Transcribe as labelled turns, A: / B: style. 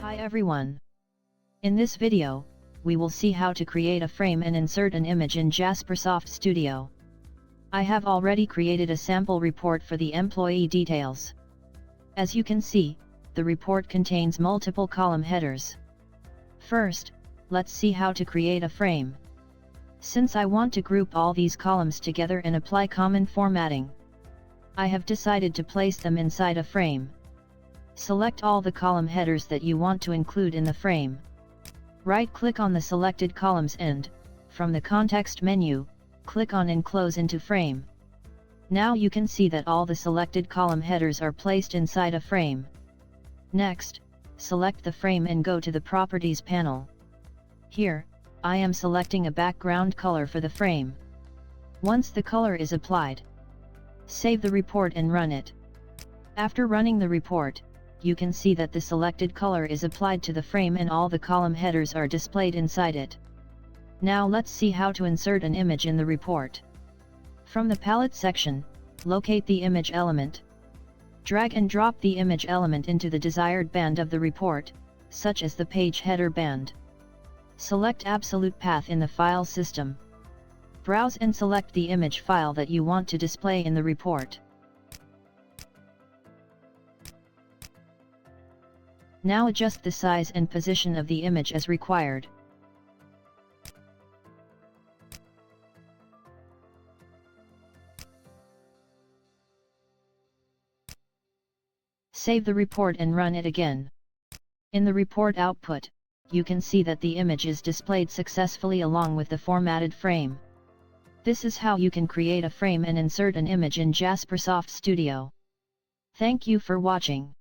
A: Hi everyone! In this video, we will see how to create a frame and insert an image in Jaspersoft Studio. I have already created a sample report for the employee details. As you can see, the report contains multiple column headers. First, let's see how to create a frame. Since I want to group all these columns together and apply common formatting, I have decided to place them inside a frame. Select all the column headers that you want to include in the frame. Right-click on the selected columns and, from the context menu, click on Enclose into Frame. Now you can see that all the selected column headers are placed inside a frame. Next, select the frame and go to the Properties panel. Here, I am selecting a background color for the frame. Once the color is applied, save the report and run it. After running the report, you can see that the selected color is applied to the frame and all the column headers are displayed inside it. Now let's see how to insert an image in the report. From the palette section, locate the image element. Drag and drop the image element into the desired band of the report, such as the page header band. Select Absolute Path in the file system. Browse and select the image file that you want to display in the report. Now adjust the size and position of the image as required. Save the report and run it again. In the report output, you can see that the image is displayed successfully along with the formatted frame. This is how you can create a frame and insert an image in Jaspersoft Studio. Thank you for watching.